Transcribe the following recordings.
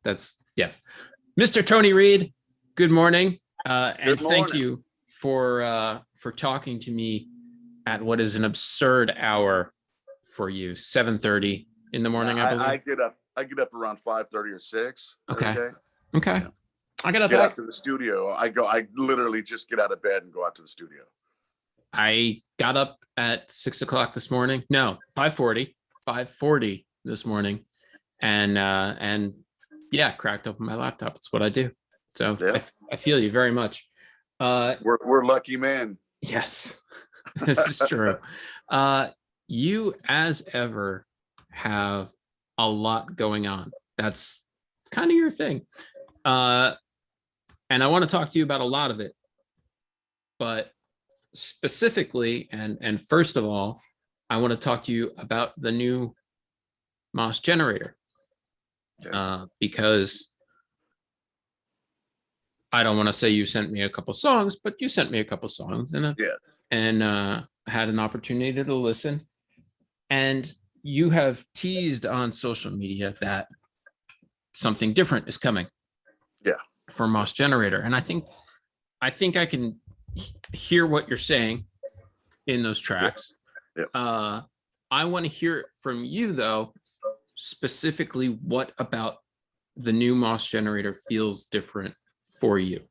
That's yes. Mr. Tony Reed, good morning. And Good morning. thank you for talking to me at what is an absurd hour for you, 7:30 in the morning, I I believe. get up. I get up around 5:30 or 6 every Okay. day. Okay. Yeah. I got up Get out to the studio. I literally just get out of bed and go out to the studio. I got up at 6 o'clock this morning. No, 5:40 this morning. And yeah, cracked open my laptop. It's what I do. So Yeah. I feel you very much. We're lucky men. Yes, this is true. You, as ever, have a lot going on. That's kind of your thing. And I want to talk to you about a lot of it. But specifically, and first of all, I want to talk to you about the new Moss generator. Okay. Because I don't want to say you sent me a couple songs, but you sent me a couple songs and had an opportunity to listen. And you have teased on social media that something different is coming. Yeah. For Moss Generator. And I think I can hear what you're saying in those tracks. Yeah. Yeah. I want to hear it from you though, specifically what about the new Moss Generator feels different for you?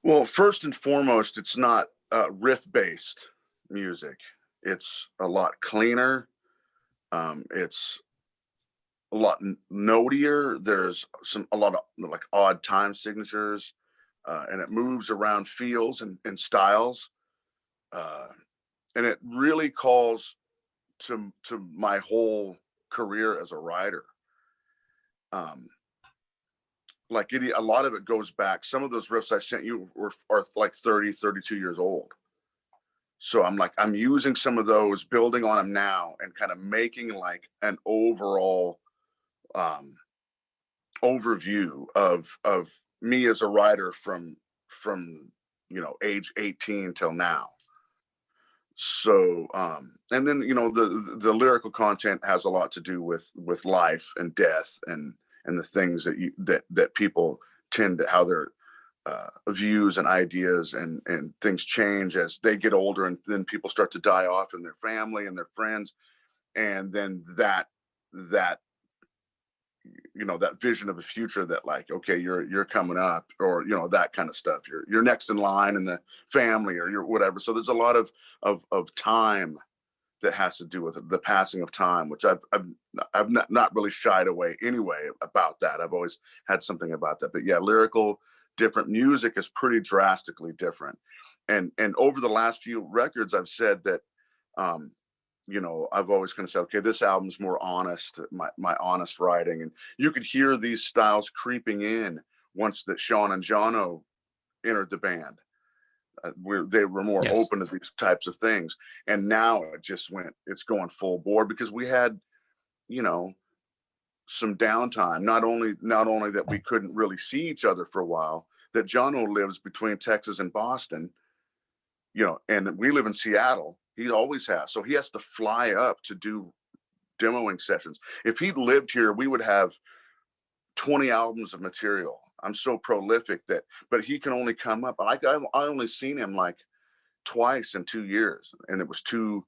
Well, first and foremost, it's not riff-based music. It's a lot cleaner. It's a lot notier. There's a lot of like odd time signatures, and it moves around feels and styles, and it really calls to my whole career as a writer. Like a lot of it goes back. Some of those riffs I sent you are like 30, 32 years old. So I'm using some of those, building on them now, and kind of making like an overall overview of me as a writer from age 18 till now. So and then the lyrical content has a lot to do with life and death and the things that people tend to, how their views and ideas and things change as they get older, and then people start to die off in their family and their friends, and then that that vision of a future that like, okay, you're coming up, or that kind of stuff, you're next in line in the family, or you're whatever. So there's a lot of time that has to do with the passing of time, which I've not really shied away anyway about that. I've always had something about that. But yeah, lyrical different, music is pretty drastically different. And over the last few records, I've said that I've always kind of said, okay, this album's more honest, my honest writing. And you could hear these styles creeping in once that Sean and Jono entered the band. They were more Yes. open to these types of things. And now it's going full bore, because we had, some downtime. Not only that we couldn't really see each other for a while, that Jono lives between Texas and Boston, and we live in Seattle. He always has. So he has to fly up to do demoing sessions. If he lived here, we would have 20 albums of material. I'm so prolific but he can only come up. I only seen him like twice in 2 years, and it was two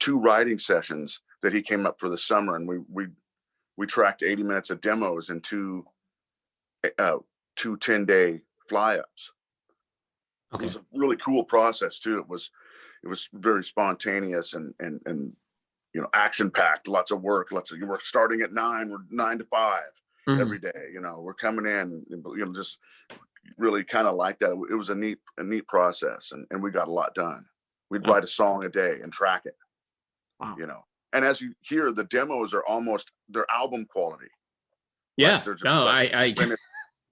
writing sessions that he came up for the summer, and we tracked 80 minutes of demos and two 10-day fly-ups. Okay. It was a really cool process too. It was very spontaneous and action packed. Lots of work. We're starting at 9. We're 9 to 5 every day. We're coming in. Just really kind of like that. It was a neat process, and we got a lot done. We'd write a song a day and track it. Wow. And as you hear, the demos are almost their album quality. Yeah.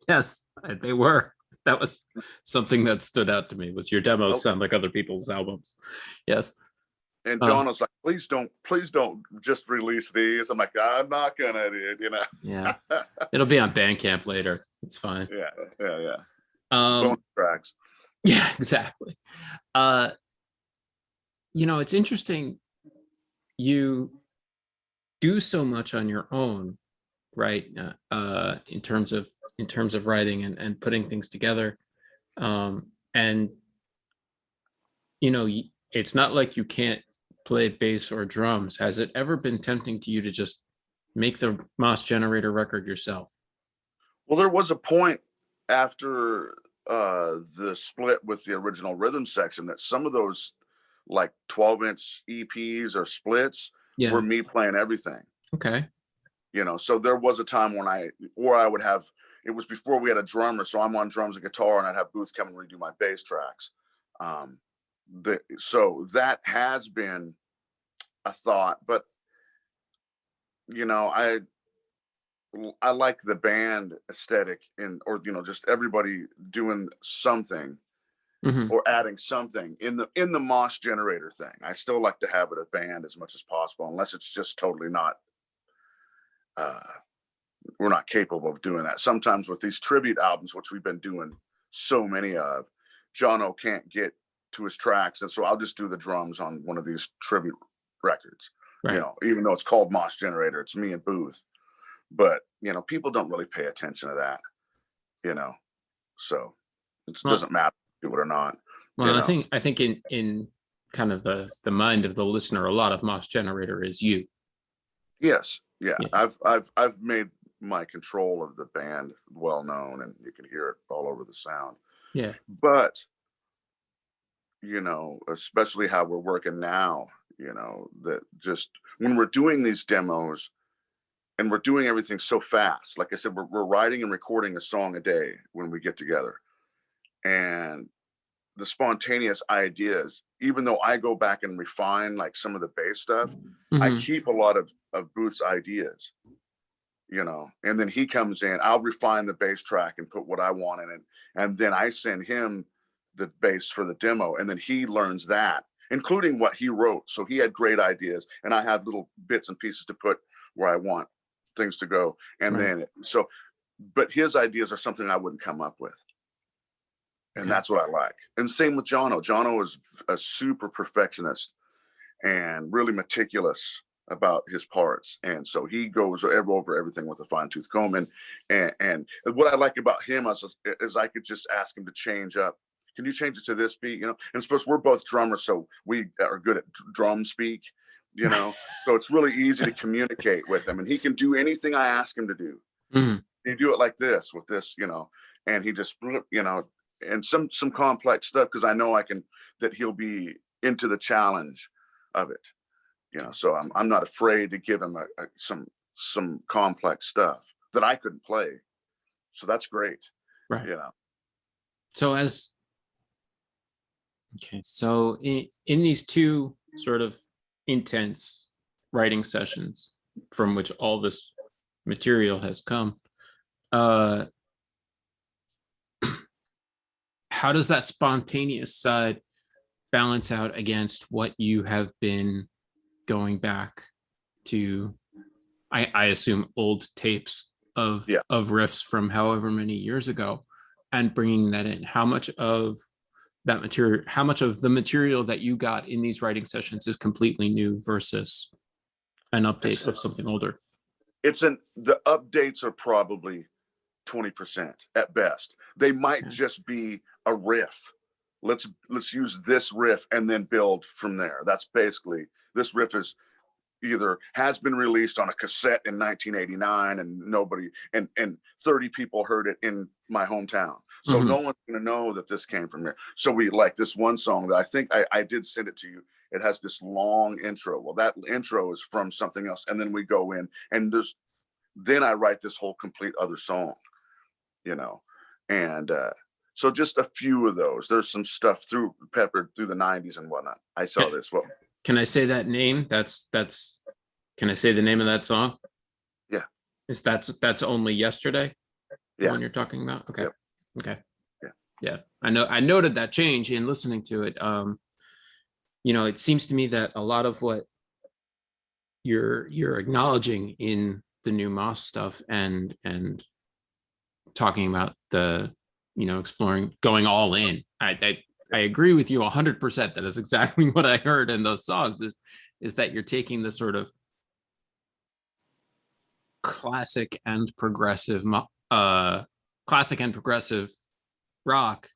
Yes, they were. That was something that stood out to me, was your demos sound like other people's albums. Yes. And John was like, please don't just release these. I'm like, I'm not gonna, dude, Yeah. It'll be on Bandcamp later. It's fine. Yeah. Bonus tracks. Yeah, exactly. It's interesting. You do so much on your own, right? In terms of writing and putting things together. And it's not like you can't play bass or drums. Has it ever been tempting to you to just make the Moss Generator record yourself? Well, there was a point after the split with the original rhythm section that some of those like 12-inch EPs or splits were me playing everything. Okay. So there was a time when I would have, it was before we had a drummer, so I'm on drums and guitar, and I'd have Booth come and redo my bass tracks. So that has been a thought, but I like the band aesthetic or just everybody doing something or adding something in the Moss Generator thing. I still like to have it a band as much as possible, unless it's just totally not, we're not capable of doing that. Sometimes with these tribute albums, which we've been doing so many of, Jono can't get to his tracks, and so I'll just do the drums on one of these tribute records. Right. Even though it's called Moss Generator, it's me and Booth. But people don't really pay attention to that, so it doesn't matter if you do it or not. Well, I think in kind of the mind of the listener, a lot of Moss Generator is you. Yes, yeah. I've made my control of the band well known, and you can hear it all over the sound. Yeah. But especially how we're working now, that just when we're doing these demos. And we're doing everything so fast. Like I said, we're writing and recording a song a day when we get together. And the spontaneous ideas, even though I go back and refine like some of the bass stuff, I keep a lot of Booth's ideas, and then he comes in, I'll refine the bass track and put what I want in it. And then I send him the bass for the demo. And then he learns that, including what he wrote. So he had great ideas, and I have little bits and pieces to put where I want things to go. And then but his ideas are something I wouldn't come up with, and that's what I like. And same with Jono is a super perfectionist and really meticulous about his parts, and so he goes over everything with a fine-tooth comb. And what I like about him is I could just ask him to change up. Can you change it to this beat? And suppose we're both drummers, so we are good at drum speak. So it's really easy to communicate with him, and he can do anything I ask him to do. He do it like this with this, and he just, and some complex stuff, because I know that he'll be into the challenge of it, so I'm not afraid to give him some complex stuff that I couldn't play. So that's great. Right. So so in these two sort of intense writing sessions from which all this material has come, how does that spontaneous side balance out against what you have been going back to, I assume, old tapes of riffs from however many years ago, and bringing that in? How much of that material, how much of the material that you got in these writing sessions is completely new versus an update of something older? The updates are probably 20% at best. They might just be a riff. Let's use this riff and then build from there. That's basically, this riff is either has been released on a cassette in 1989 and 30 people heard it in my hometown. So no one's going to know that this came from there. So we like this one song that I think I did send it to you. It has this long intro. Well, that intro is from something else. And then we go in and then I write this whole complete other song, and so just a few of those. There's some stuff peppered through the 90s and whatnot. I saw this. Well, can I say that name? Can I say the name of that song? Yeah. That's Only Yesterday? Yeah. The one you're talking about? Okay. Yep. Okay. Yeah. Yeah. I noted that change in listening to it. It seems to me that a lot of what you're acknowledging in the new Moss stuff and talking about the, exploring, going all in. I agree with you 100%. That is exactly what I heard in those songs, is that you're taking the sort of classic and progressive rock,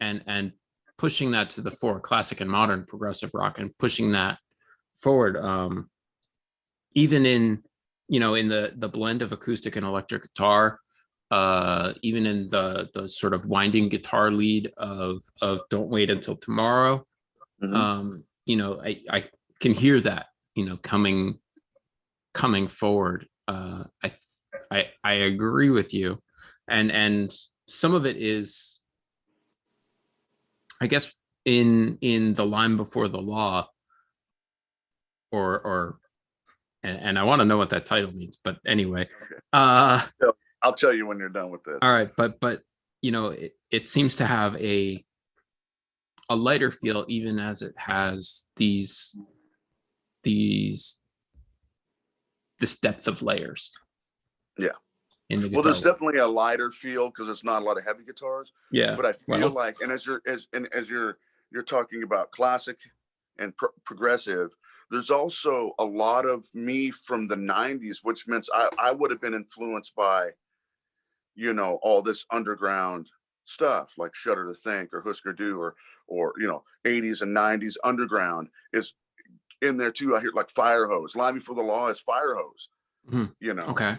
and pushing that to the fore, classic and modern progressive rock, and pushing that forward. Even in, in the blend of acoustic and electric guitar, even in the sort of winding guitar lead of Don't Wait Until Tomorrow. I can hear that, coming forward. I agree with you. And some of it is, I guess, in The Line Before the Law, and I want to know what that title means, but anyway. So I'll tell you when you're done with this. All right, but it seems to have a lighter feel, even as it has this depth of layers. Yeah. In the Well, there's guitar. definitely a lighter feel because there's not a lot of heavy guitars. Yeah. But I feel like, and as you're talking about classic and progressive, there's also a lot of me from the 90s, which meant I would have been influenced by, all this underground stuff like Shudder to Think or Husker Du or 80s and 90s underground is in there too. I hear like Firehose. Line Before the Law is Firehose. Okay.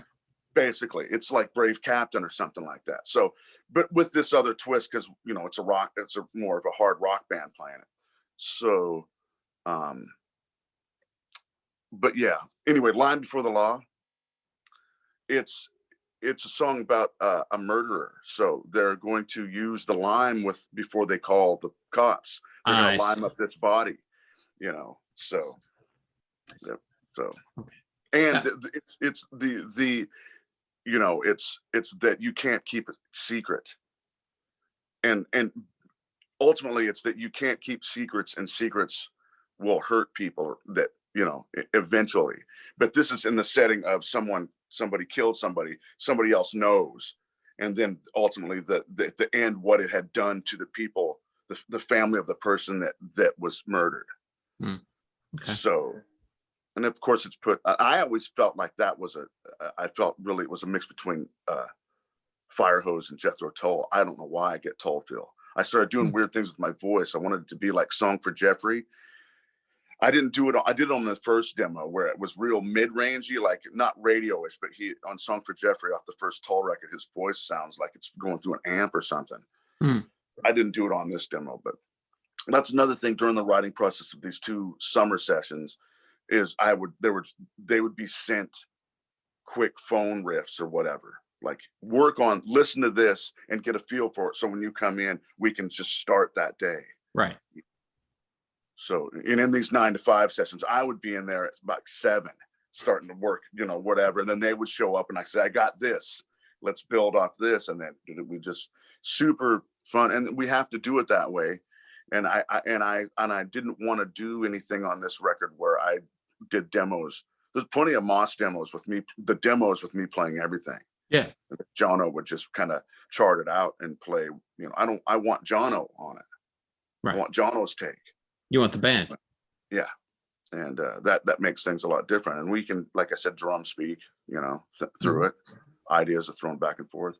Basically, it's like Brave Captain or something like that. So, but with this other twist, because it's a rock, it's more of a hard rock band playing it. So, but yeah. Anyway, Line Before the Law. It's a song about a murderer. So they're going to use the lime before they call the cops. They're going to lime up this body. So. Yep. So. Okay. And it's the it's that you can't keep it secret, and ultimately it's that you can't keep secrets, and secrets will hurt people that eventually. But this is in the setting of somebody killed somebody else knows, and then ultimately the end, what it had done to the people, the family of the person that was murdered. Okay. So. And of course, it's I always felt like that was I felt really it was a mix between Firehose and Jethro Tull. I don't know why I get Tull feel. I started doing weird things with my voice. I wanted it to be like Song for Jeffrey. I didn't do it. I did it on the first demo where it was real mid-rangey, like not radio-ish, but on Song for Jeffrey off the first Tull record, his voice sounds like it's going through an amp or something. I didn't do it on this demo, but that's another thing during the writing process of these two summer sessions. Is they would be sent quick phone riffs or whatever, like listen to this and get a feel for it. So when you come in, we can just start that day. Right. So, and in these 9 to 5 sessions, I would be in there at about 7, starting to work, whatever. And then they would show up and I say, I got this, let's build off this. And then we just super fun. And we have to do it that way. And I didn't want to do anything on this record where I did demos. There's plenty of Moss demos with me, the demos with me playing everything. Yeah. Jono would just kind of chart it out and play, I want Jono on it. Right. I want Jono's take. You want the band. Yeah. And that makes things a lot different. And we can, like I said, drum speak, through it. Ideas are thrown back and forth.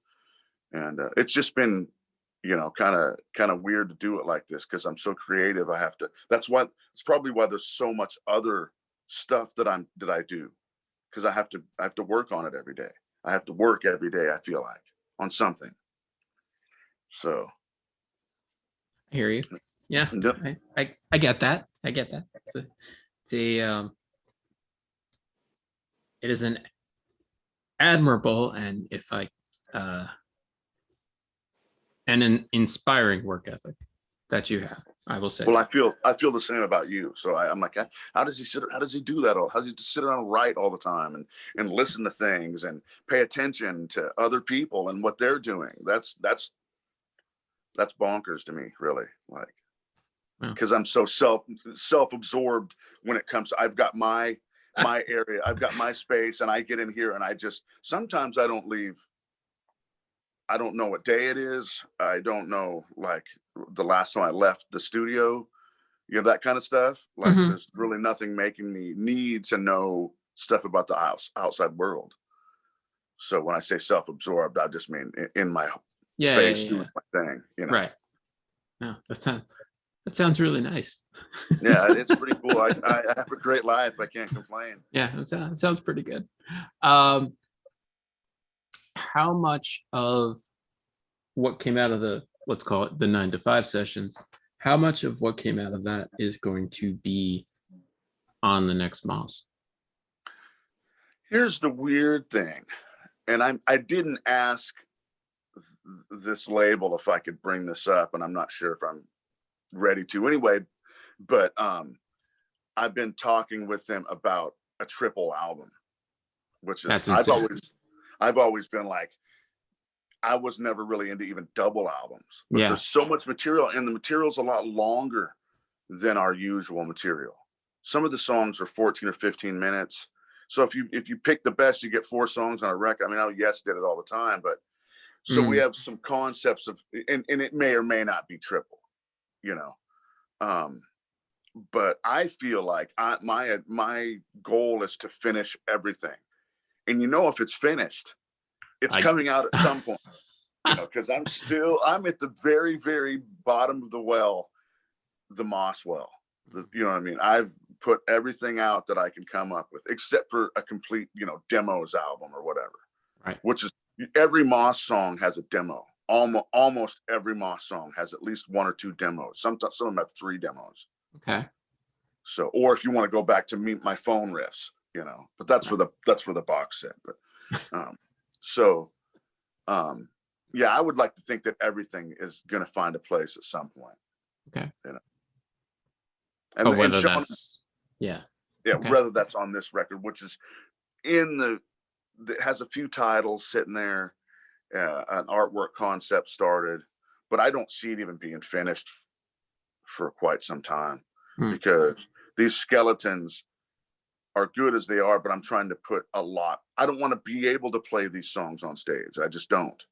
And it's just been, kind of weird to do it like this because I'm so creative. It's probably why there's so much other stuff that I do, because I have to work on it every day. I have to work every day, I feel like, on something. So I hear you. Yeah. Yep. I get that. It is an admirable and and an inspiring work ethic that you have, I will say. Well, I feel the same about you. So I'm like, how does he do that all? How does he just sit around and write all the time and listen to things and pay attention to other people and what they're doing? That's bonkers to me, really. Like, because I'm so self-absorbed when it comes to, I've got my area, I've got my space, and I get in here and sometimes I don't leave. I don't know what day it is. I don't know, like, the last time I left the studio, that kind of stuff. Like, there's really nothing making me need to know stuff about the outside world. So when I say self-absorbed, I just mean in my Yeah. space doing my thing, you know. Right. No, that sounds really nice. Yeah, it's pretty cool. I have a great life. I can't complain. Yeah, that sounds pretty good. How much of what came out of the, let's call it the 9 to 5 sessions, how much of what came out of that is going to be on the next Moss? Here's the weird thing, and I didn't ask this label if I could bring this up, and I'm not sure if I'm ready to anyway, but I've been talking with them about a triple album, which is I've always been like, I was never really into even double albums, but there's so much material, and the material's a lot longer than our usual material. Some of the songs are 14 or 15 minutes. So if you pick the best, you get 4 songs on a record. I mean, I know Yes did it all the time, but so we have some concepts of, and it may or may not be triple, you know. But I feel like my goal is to finish everything. And you know, if it's finished, it's coming out at some point, you know, because I'm at the very, very bottom of the well, the Moss well. You know what I mean? I've put everything out that I can come up with, except for a complete, you know, demos album or whatever. Right. Which is, every Moss song has a demo. Almost every Moss song has at least 1 or 2 demos. Some of them have 3 demos. Okay. So, or if you want to go back to my phone riffs, you know, but that's for the box set. But yeah, I would like to think that everything is going to find a place at some point. Okay. You know, and whether that's whether that's on this record, which is that has a few titles sitting there, an artwork concept started, but I don't see it even being finished for quite some time, because these skeletons are good as they are, but I'm trying to put a lot. I don't want to be able to play these songs on stage. I just don't.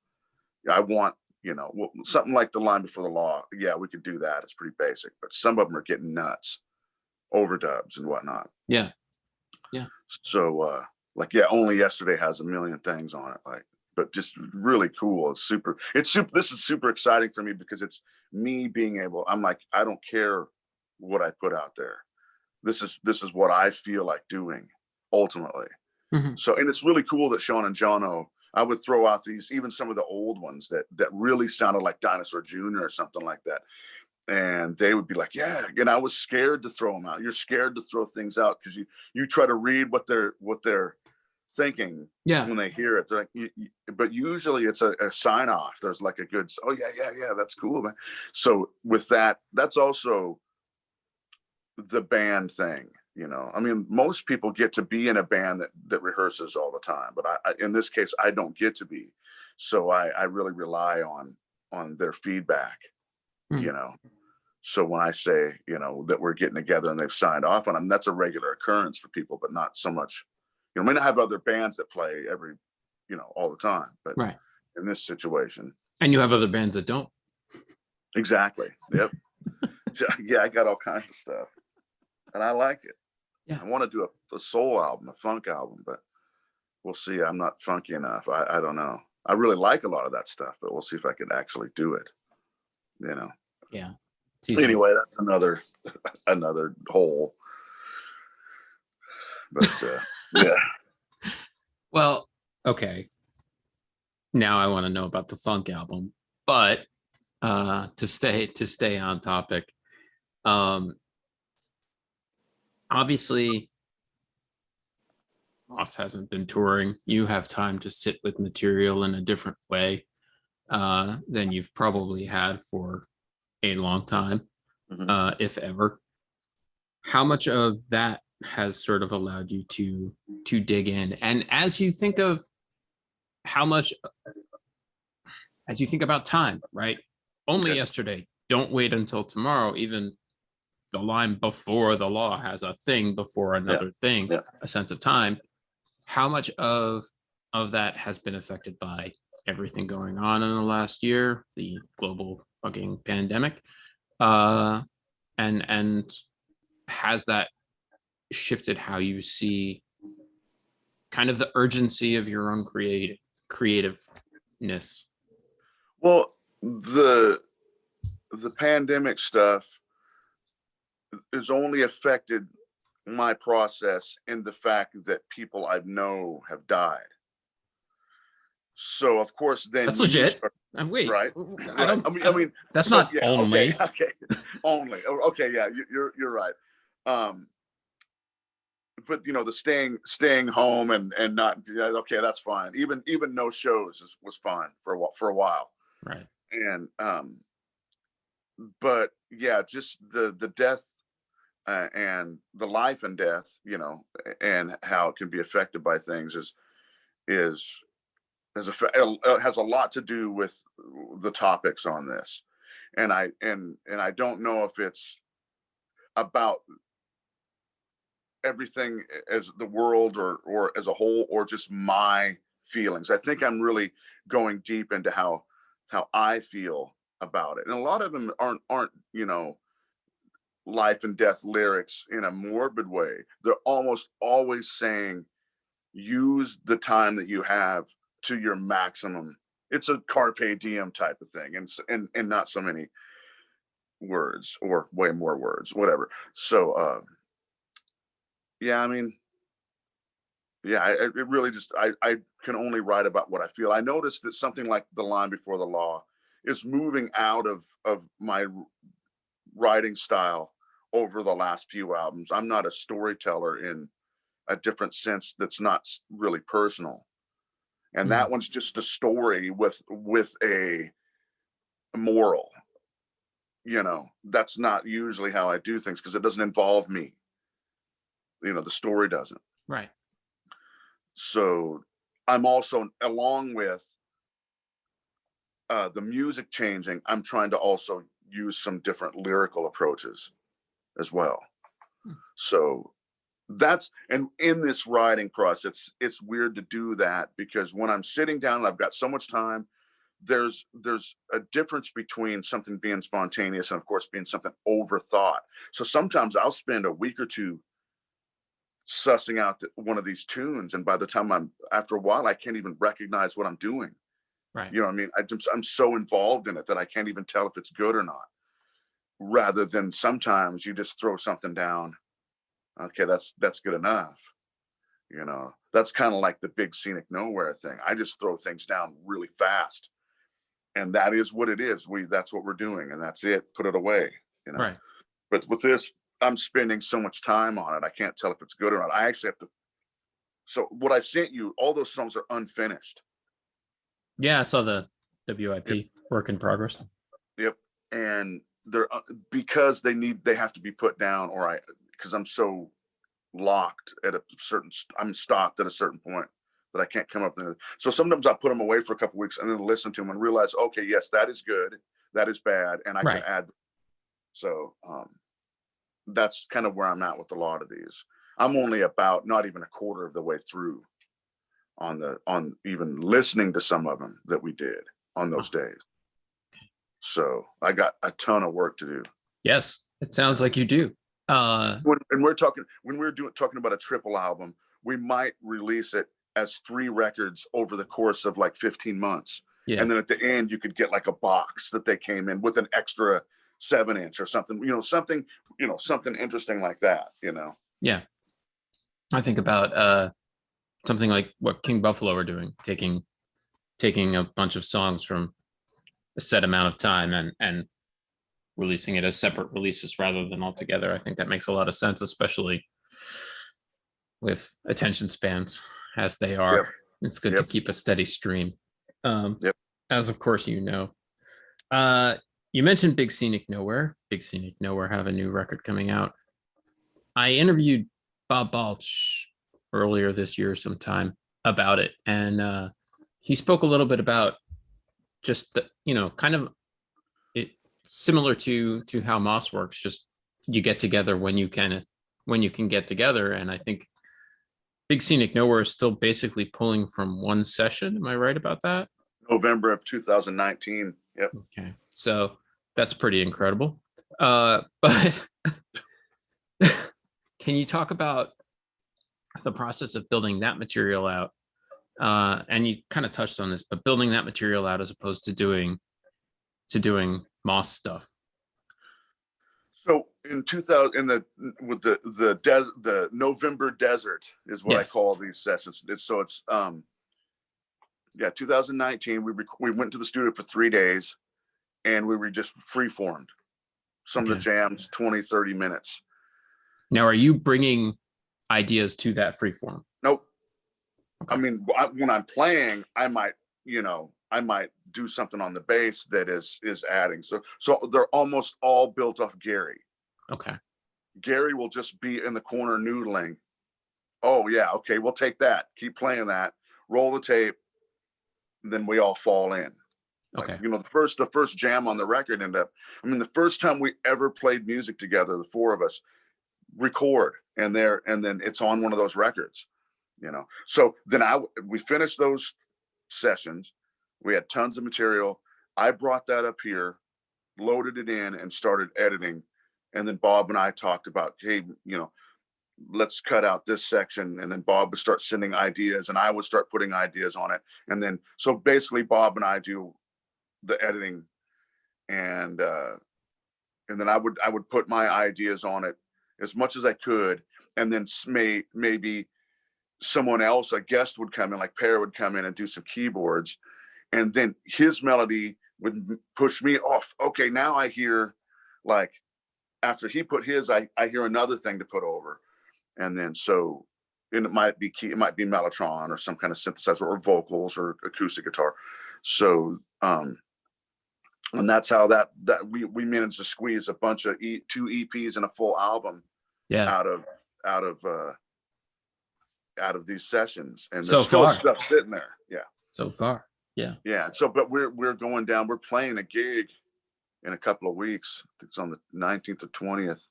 I want, you know, something like The Line Before the Law. Yeah, we could do that. It's pretty basic, but some of them are getting nuts, overdubs and whatnot. Yeah. So like, yeah, Only Yesterday has a million things on it, like, but just really cool. It's super. This is super exciting for me, because it's me being able. I'm like, I don't care what I put out there. This is what I feel like doing ultimately. So, and it's really cool that Sean and Jono, I would throw out these, even some of the old ones that really sounded like Dinosaur Jr. or something like that. And they would be like, yeah. And I was scared to throw them out. You're scared to throw things out because you try to read what they're thinking when they hear it. They're like, but usually it's a sign off. There's like a good, oh yeah, that's cool, man. So with that, that's also the band thing. You know, I mean, most people get to be in a band that rehearses all the time, but I in this case, I don't get to be. So I really rely on their feedback, you know. So when I say, you know, that we're getting together and they've signed off on them, that's a regular occurrence for people, but not so much. You know, we may not have other bands that play every, you know, all the time, but in this situation. And you have other bands that don't. Exactly. Yep. Yeah, I got all kinds of stuff, and I like it. Yeah. I want to do a soul album, a funk album, but we'll see. I'm not funky enough. I don't know. I really like a lot of that stuff, but we'll see if I can actually do it. You know. Yeah. Anyway, that's another hole. But yeah. Well, okay. Now I want to know about the funk album, but to stay on topic, obviously Moss hasn't been touring. You have time to sit with material in a different way than you've probably had for a long time, if ever. How much of that has sort of allowed you to dig in? And as you think of as you think about time, right? Only yesterday, don't wait until tomorrow. Even The Line Before the Law has a thing before another thing, a sense of time. How much of that has been affected by everything going on in the last year, the global fucking pandemic, and has that shifted how you see kind of the urgency of your own creativeness? Well, the pandemic stuff has only affected my process in the fact that people I know have died. So of course, then That's legit. start, Wait, right? I don't. I mean, that's so, not yeah, only. Okay, only. Okay, yeah, you're right. But the staying home and not, yeah, okay, that's fine. Even no shows was fine for a while. Right. And but yeah, just the death and the life and death, and how it can be affected by things is has a lot to do with the topics on this. And I don't know if it's about everything as the world or as a whole, or just my feelings. I think I'm really going deep into how I feel about it. And a lot of them aren't life and death lyrics in a morbid way. They're almost always saying, use the time that you have to your maximum. It's a carpe diem type of thing, and not so many words, or way more words, whatever. So yeah, I mean, yeah, it really just, I can only write about what I feel. I noticed that something like The Line Before the Law is moving out of my writing style over the last few albums. I'm not a storyteller in a different sense that's not really personal. And that one's just a story with a moral. That's not usually how I do things, because it doesn't involve me. The story doesn't. Right. So I'm also, along with the music changing, I'm trying to also use some different lyrical approaches as well. So that's, and in this writing process, it's weird to do that, because when I'm sitting down and I've got so much time, there's a difference between something being spontaneous and of course being something overthought. So sometimes I'll spend a week or two sussing out one of these tunes, and by the time after a while, I can't even recognize what I'm doing. Right. You know what I mean? I'm so involved in it that I can't even tell if it's good or not. Rather than sometimes you just throw something down. Okay, that's good enough. That's kind of like the big Scenic Nowhere thing. I just throw things down really fast, and that is what it is. That's what we're doing, and that's it. Put it away. Right. But with this, I'm spending so much time on it, I can't tell if it's good or not. I actually have to. So what I sent you, all those songs are unfinished. Yeah, I saw the WIP, Yep. work in progress. Yep. And they're because they have to be put down, or because I'm so locked at I'm stopped at a certain point that I can't come up there. So sometimes I put them away for a couple weeks and then listen to them and realize, okay, yes, that is good, that is bad, and I can add. So that's kind of where I'm at with a lot of these. I'm only about not even a quarter of the way through on even listening to some of them that we did on those days. So I got a ton of work to do. Yes, it sounds like you do. And we're talking, when we're talking about a triple album, we might release it as 3 records over the course of like 15 months. Yeah. And then at the end, you could get like a box that they came in with an extra 7-inch or something, something interesting like that, Yeah. I think about something like what King Buffalo are doing, taking a bunch of songs from a set amount of time and releasing it as separate releases rather than all together. I think that makes a lot of sense, especially with attention spans as they are. Yep. It's good to keep a steady stream. As of course you know. You mentioned Big Scenic Nowhere. Big Scenic Nowhere have a new record coming out. I interviewed Bob Balch earlier this year sometime about it, and he spoke a little bit about just the, kind of it similar to how Moss works. Just you get together when you can get together, and I think Big Scenic Nowhere is still basically pulling from one session. Am I right about that? November of 2019. Yep. Okay, so that's pretty incredible. But can you talk about the process of building that material out, and you kind of touched on this, but building that material out as opposed to doing Moss stuff. So in 2000, with the November desert is what Yes. I call these sessions. It's 2019. We went to the studio for 3 days, and we were just free formed. Some of the jams, 20, 30 minutes. Now, are you bringing ideas to that free form? Nope. Okay. I mean, when I'm playing, I might do something on the bass that is adding. So they're almost all built off Gary. Okay. Gary will just be in the corner noodling. Oh yeah, okay, we'll take that. Keep playing that. Roll the tape. And then we all fall in. Okay. Like, the first jam on the record ended up. I mean, the first time we ever played music together, the four of us record, and then it's on one of those records. So then we finished those sessions. We had tons of material. I brought that up here, loaded it in, and started editing. And then Bob and I talked about, hey, let's cut out this section. And then Bob would start sending ideas, and I would start putting ideas on it. And then, so basically Bob and I do the editing, and then I would put my ideas on it as much as I could. And then maybe someone else, a guest, would come in, like Per would come in and do some keyboards, and then his melody would push me off. Okay, now I hear, like, after he put his, I hear another thing to put over. And then and it might be Mellotron or some kind of synthesizer or vocals or acoustic guitar. So and that's how that we managed to squeeze a bunch of 2 EPs and a full album out of these sessions. And there's still stuff sitting there. Yeah. So far. Yeah. Yeah. So, but we're going down, we're playing a gig in a couple of weeks. It's on the 19th or 20th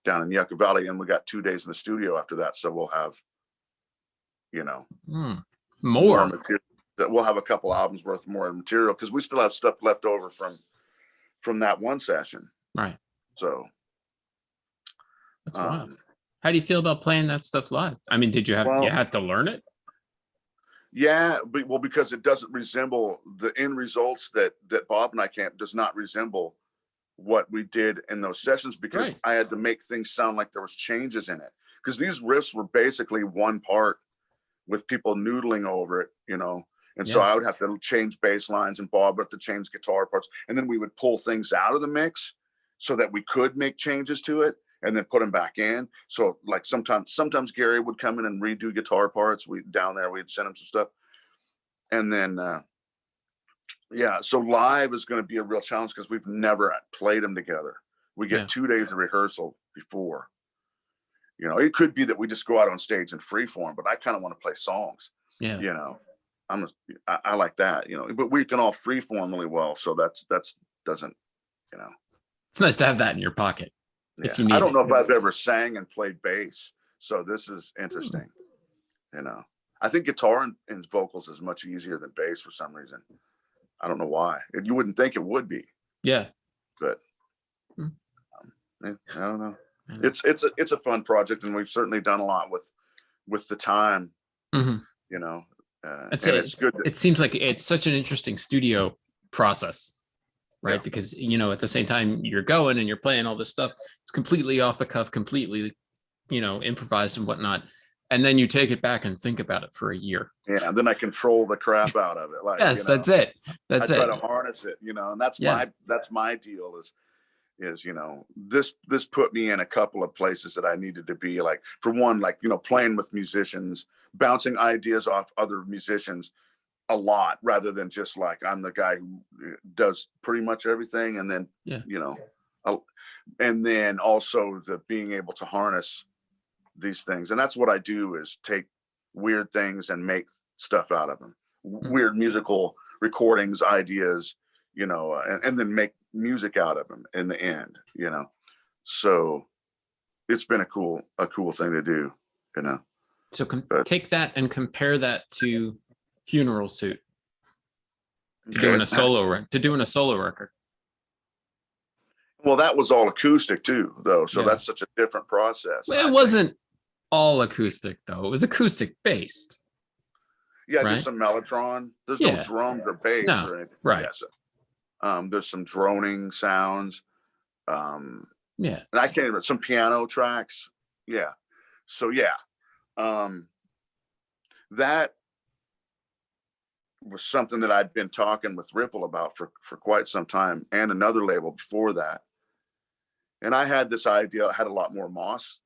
down in Yucca Valley. And we got 2 days in the studio after that. So we'll have, more material. We'll have a couple albums worth more material, because we still have stuff left over from that one session. Right. So that's wild. How do you feel about playing that stuff live? I mean, you had to learn it? Yeah, because it doesn't resemble the end results that Bob and I does not resemble what we did in those sessions, because I had to make things sound like there was changes in it, because these riffs were basically one part with people noodling over it, and so I would have to change bass lines, and Bob would have to change guitar parts, and then we would pull things out of the mix so that we could make changes to it and then put them back in. So like sometimes Gary would come in and redo guitar parts. We'd send him some stuff. And then, so live is going to be a real challenge, because we've never played them together. We get 2 days of rehearsal before. It could be that we just go out on stage and freeform, but I kind of want to play songs. Yeah. I like that, but we can all freeform really well. So that doesn't, It's nice to have that in your pocket. Yeah. If you need I don't know if I've ever sang and played bass. So this is interesting. I think guitar and vocals is much easier than bass for some reason. I don't know why. You wouldn't think it would be. Yeah. But I don't know. It's a fun project, and we've certainly done a lot with the time. Mm-hmm. It's good. It seems like it's such an interesting studio process, right? Yeah. Because at the same time you're going and you're playing all this stuff, it's completely off the cuff, completely improvised and whatnot, and then you take it back and think about it for a year. Yeah, and then I control the crap out of it. Like, yes, that's it. I try to harness it, and that's my deal is this put me in a couple of places that I needed to be. Like, for one, like, playing with musicians, bouncing ideas off other musicians a lot, rather than just like I'm the guy who does pretty much everything. And then, and then also the being able to harness these things. And that's what I do, is take weird things and make stuff out of them. Weird musical recordings, ideas, and then make music out of them in the end, so it's been a cool thing to do, So take that and compare that to Funeral Suit, to doing a solo record. Well, that was all acoustic too, though, so that's such a different process. Well, it wasn't all acoustic though. It was acoustic based. Yeah, Right? just some Mellotron. There's no Yeah. drums or bass No. or anything. Right. Yeah, so, there's some droning sounds. Yeah. And I can't even, some piano tracks. Yeah. So yeah. That was something that I'd been talking with Ripple about for quite some time, and another label before that. And I had this idea, I had a lot more Moss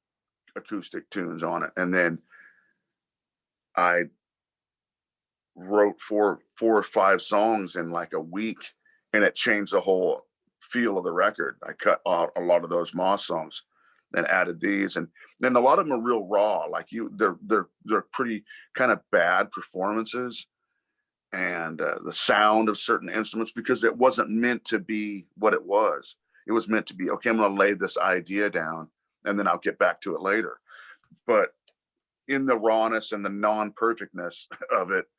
acoustic tunes on it. And then I wrote four or five songs in like a week, and it changed the whole feel of the record. I cut out a lot of those Moss songs and added these, and then a lot of them are real raw. Like they're pretty kind of bad performances, and the sound of certain instruments, because it wasn't meant to be what it was. It was meant to be, okay, I'm going to lay this idea down and then I'll get back to it later. But in the rawness and the non-perfectness of it,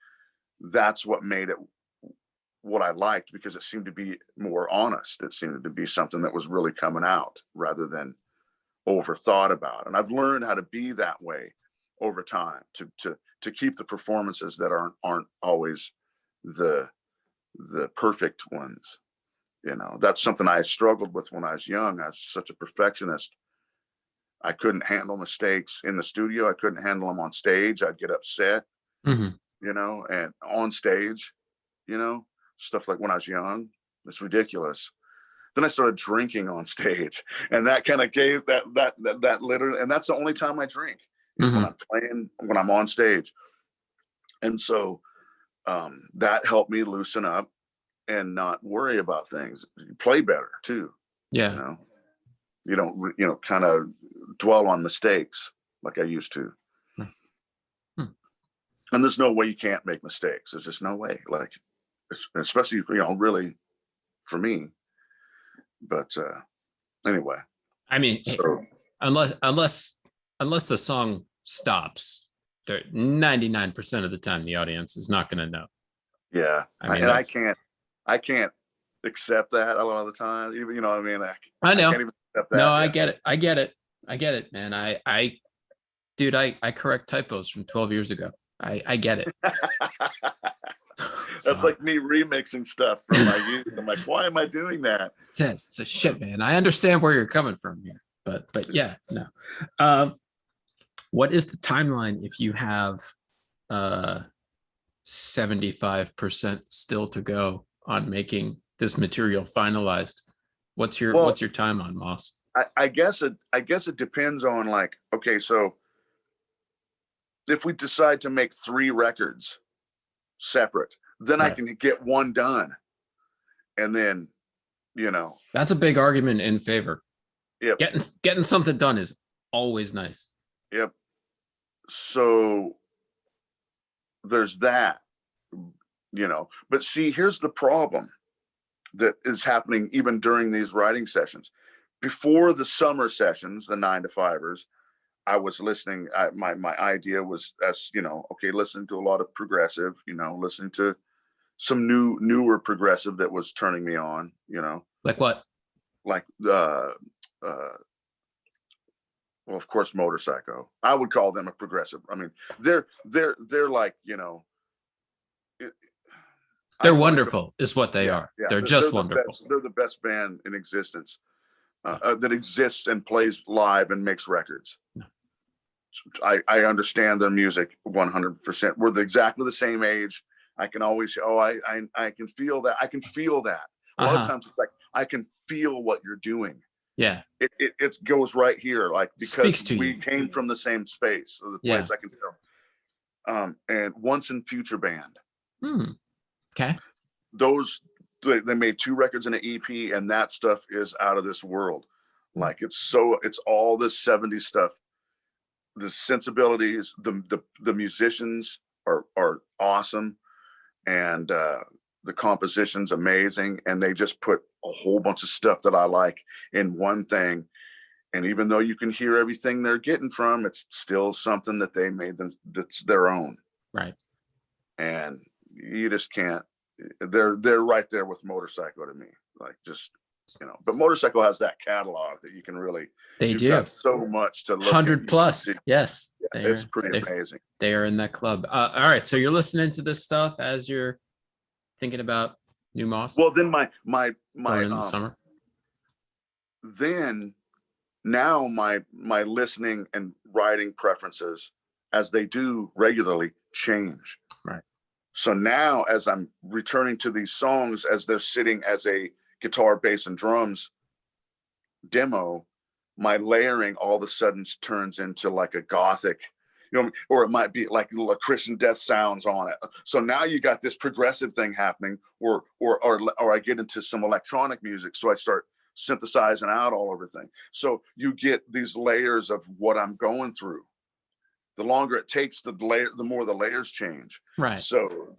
that's what made it what I liked, because it seemed to be more honest. It seemed to be something that was really coming out rather than overthought about. And I've learned how to be that way over time, to keep the performances that aren't always the perfect ones. You know, that's something I struggled with when I was young. I was such a perfectionist. I couldn't handle mistakes in the studio. I couldn't handle them on stage. I'd get upset, Mm-hmm. you know, and on stage, you know, stuff like when I was young, it's ridiculous. Then I started drinking on stage, and that kind of gave that literally, and that's the only time I drink is when I'm playing, when I'm on stage. And so that helped me loosen up and not worry about things. You play better too. Yeah. You know, you don't, you know, kind of dwell on mistakes like I used to. And there's no way you can't make mistakes. There's just no way, like, especially, you know, really for me. But anyway, I mean, so unless the song stops, 99% of the time the audience is not going to know. yeah, I mean, and I can't accept that a lot of the time. Even, you know what I mean? I know. I can't even accept that. No, I get it. I get it, man. Dude, I correct typos from 12 years ago. I get it. That's like me remixing stuff from my youth. I'm like, why am I doing that? It's a shit, man. I understand where you're coming from here, but yeah, no. What is the timeline if you have 75% still to go on making this material finalized? What's your time on Moss? I guess it depends on, like, okay, so if we decide to make 3 records separate, then I can get one done. And then, you know, that's a big argument in favor. Yep. Getting something done is always nice. Yep. So there's that, you know, but see, here's the problem that is happening even during these writing sessions. Before the summer sessions, the 9-to-5ers, I was listening. My idea was, as you know, okay, listening to a lot of progressive, you know, listening to some newer progressive that was turning me on, you know. Like what? Like well, of course, Motorcycle. I would call them a progressive. I mean, they're like, you know, they're wonderful, is what they are. Yeah, they're just wonderful. They're the best band in existence that exists and plays live and makes records. I understand their music 100%. We're exactly the same age. I can always, I can feel that. I can feel that. A lot of times it's like, I can feel what you're doing. Yeah. It goes right here, like, because we you. came from the same space. So the place I can tell. And Once and Future Band. Okay. Those, they made 2 records and an EP, and that stuff is out of this world. Like, it's all this 70s stuff. The sensibilities, the musicians are awesome, and the composition's amazing, and they just put a whole bunch of stuff that I like in one thing. And even though you can hear everything they're getting from, it's still something that they made that's their own. Right. And you just can't. They're right there with Motorcycle to me. Like, just But Motorcycle has that catalog that you can really, They you've do. got so much to look at. 100 plus. Yes. Yeah, it's pretty amazing. They are in that club. All right. So you're listening to this stuff as you're thinking about new Moss? Well, then going in the summer. Then now my listening and writing preferences, as they do regularly, change. Right. So now as I'm returning to these songs as they're sitting as a guitar, bass, and drums demo, my layering all of a sudden turns into like a gothic, or it might be like little Christian death sounds on it. So now you got this progressive thing happening, or I get into some electronic music, so I start synthesizing out all everything. So you get these layers of what I'm going through. The longer it takes, the more the layers change. Right. So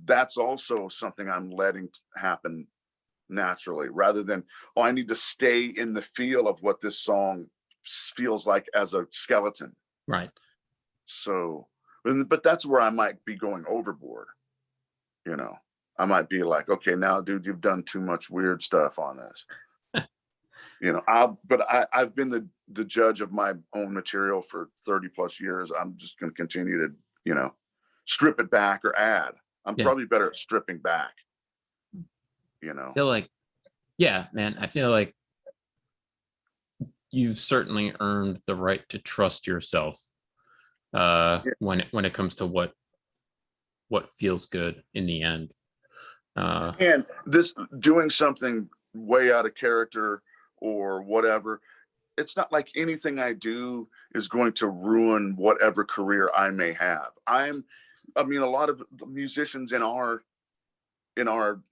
that's also something I'm letting happen naturally, rather than, I need to stay in the feel of what this song feels like as a skeleton. Right. So, but that's where I might be going overboard. I might be like, okay, now, dude, you've done too much weird stuff on this. I've been the judge of my own material for 30 plus years. I'm just going to continue to, strip it back or add. I'm probably better at stripping back. I feel like, yeah, man, I feel like you've certainly earned the right to trust yourself when it comes to what feels good in the end. And this doing something way out of character or whatever, it's not like anything I do is going to ruin whatever career I may have. I mean, a lot of the musicians in our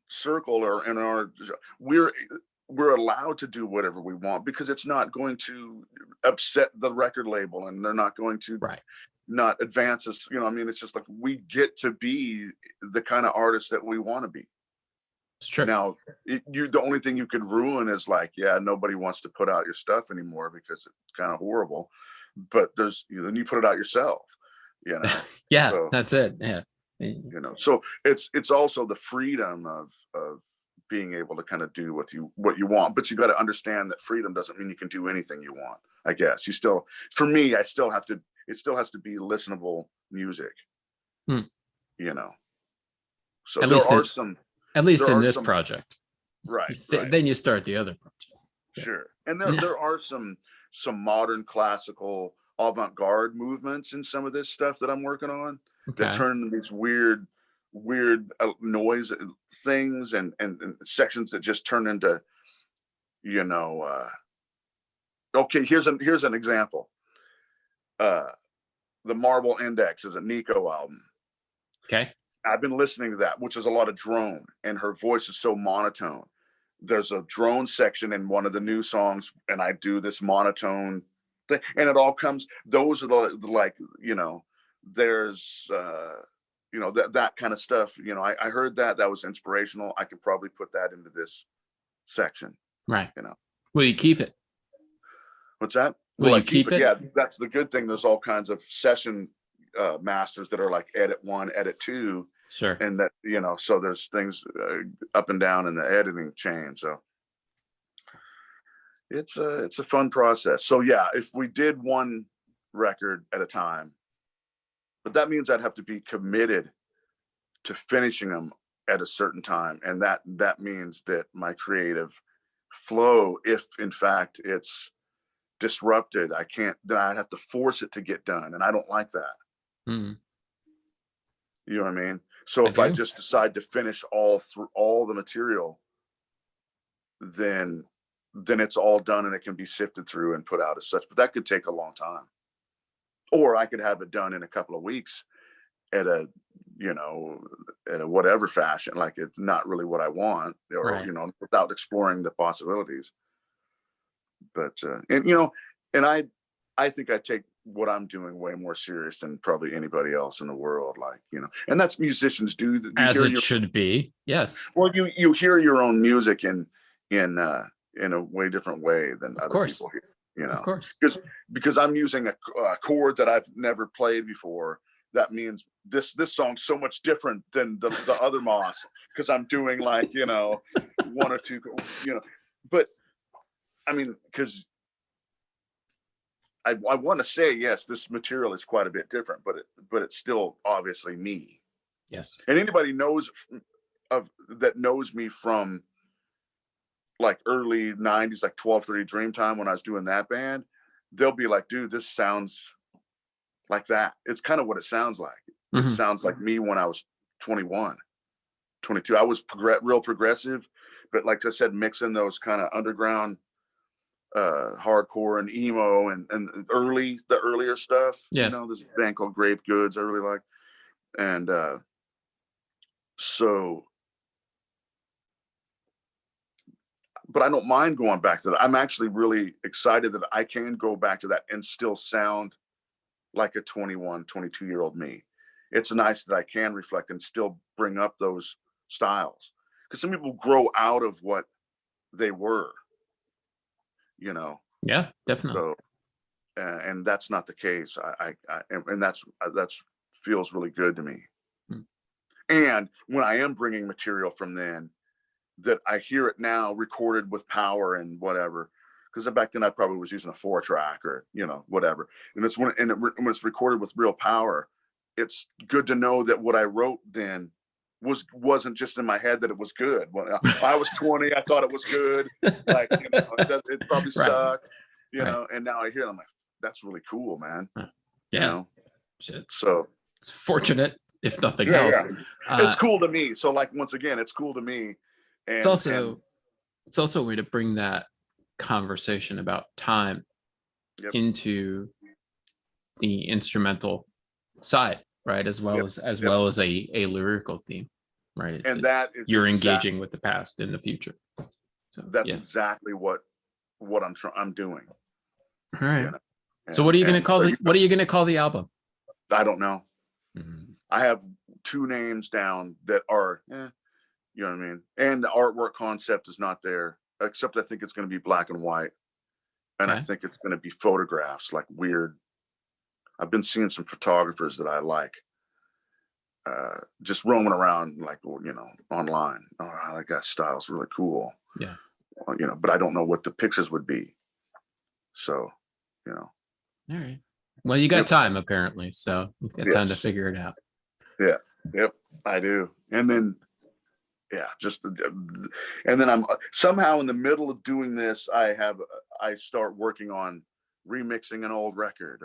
circle or we're allowed to do whatever we want because it's not going to upset the record label, and they're not going to not advance us. I mean, it's just like we get to be the kind of artists that we want to be. It's true. Now, the only thing you could ruin is like, nobody wants to put out your stuff anymore because it's kind of horrible. But then you put it out yourself. Yeah, so, that's it. Yeah. So it's also the freedom of being able to kind of do what you want, but you got to understand that freedom doesn't mean you can do anything you want. I guess for me, it still has to be listenable music. So at least in this project, right. Then you start the other project. Sure. And there are some modern classical avant-garde movements in some of this stuff that I'm working on that turn these weird noise things and sections that just turn into, okay, here's an example. The Marble Index is a Nico album. Okay. I've been listening to that, which is a lot of drone, and her voice is so monotone. There's a drone section in one of the new songs, and I do this monotone thing, and it all comes. Those are there's that kind of stuff. I heard that was inspirational. I can probably put that into this section. Right. Will you keep it? What's that? Will you keep it? Yeah, that's the good thing. There's all kinds of session masters that are like edit 1, edit 2. Sure. And that, so there's things up and down in the editing chain. So it's a fun process. So yeah, if we did one record at a time, but that means I'd have to be committed to finishing them at a certain time. And that means that my creative flow, if in fact it's disrupted, then I'd have to force it to get done. And I don't like that. Mm-hmm. You know what I mean? So if I just decide to finish all the material, then it's all done and it can be sifted through and put out as such. But that could take a long time. Or I could have it done in a couple of weeks at a whatever fashion, like it's not really what I want, or without exploring the possibilities. But and I think I take what I'm doing way more serious than probably anybody else in the world, and that's musicians do. As it should be. Yes. Well, you hear your own music in a way different way than other people hear, Of course. Because I'm using a chord that I've never played before. That means this song's so much different than the other Moss, because I'm doing 1 or 2, but I mean, because I want to say, yes, this material is quite a bit different, but it's still obviously me. Yes. And anybody that knows me from like early 90s, like 1230 Dreamtime, when I was doing that band, they'll be like, dude, this sounds like that. It's kind of what it sounds like. It sounds like me when I was 21, 22. I was real progressive, but like I said, mixing those kind of underground hardcore and emo and the earlier stuff. Yeah. You know, there's a band called Grave Goods I really like. And so, but I don't mind going back to that. I'm actually really excited that I can go back to that and still sound like a 21, 22-year-old me. It's nice that I can reflect and still bring up those styles, because some people grow out of what they were, you know. Yeah, definitely. So, and that's not the case. And that's feels really good to me. And when I am bringing material from then, that I hear it now recorded with power and whatever, because back then I probably was using a 4-track or, you know, whatever. And it's when it's recorded with real power, it's good to know that what I wrote then wasn't just in my head, that it was good. When I was 20, I thought it was good. Like, you know, it probably sucked, you know, and now I hear it, I'm like, that's really cool, man. Yeah. You know? Shit. So it's fortunate, if nothing else. Yeah. It's cool to me. So like, once again, it's cool to me. And it's also a way to bring that conversation about time into the instrumental side, right? As well as a lyrical theme, right? And that is you're engaging with the past and the future. So that's exactly what I'm doing. All right. You know? So what are you going to call the album? I don't know. I have 2 names down that are, you know what I mean? And the artwork concept is not there, except I think it's going to be black and white. And I think it's going to be photographs, like weird. I've been seeing some photographers that I like, just roaming around, like, you know, online. Oh, that guy's style's really cool. Yeah. You know, but I don't know what the pictures would be. So, you know. All right. Well, you got time apparently, so you got time to figure it out. Yeah. Yep. I do. And then, and then I'm somehow in the middle of doing this, I start working on remixing an old record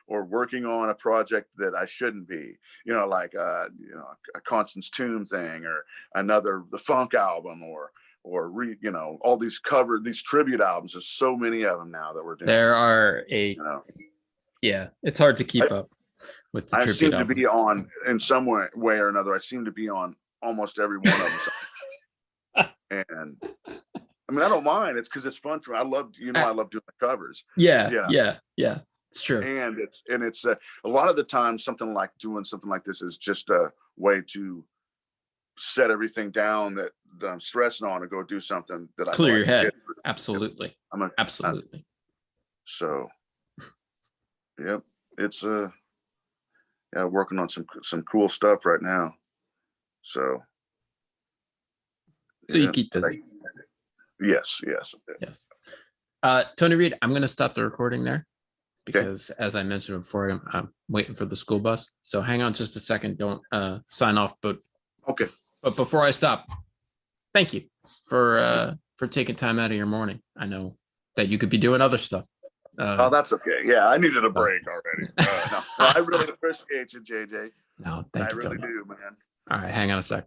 or working on a project that I shouldn't be, you know, like you know, a Constance Tomb thing or the funk album or you know, all these tribute albums. There's so many of them now that we're doing. There are it's hard to keep up with the tribute seem albums. To be on in some way or another. I seem to be on almost every one of them. And I mean, I don't mind. It's because it's fun for me. I love doing the covers. Yeah. It's true. And it's a lot of the time doing something like this is just a way to set everything down that I'm stressing on and go do something that I clear your head. Absolutely. Absolutely. So, yep, it's working on some cool stuff right now. So you keep busy. Yes. Tony Reed, I'm going to stop the recording there because as I mentioned before, I'm waiting for the school bus. So hang on just a second. Don't sign off. But before I stop, thank you for taking time out of your morning. I know that you could be doing other stuff. That's okay. Yeah, I needed a break already. No, I really appreciate you, JJ. No, thank you. I really do, man. All right, hang on a sec.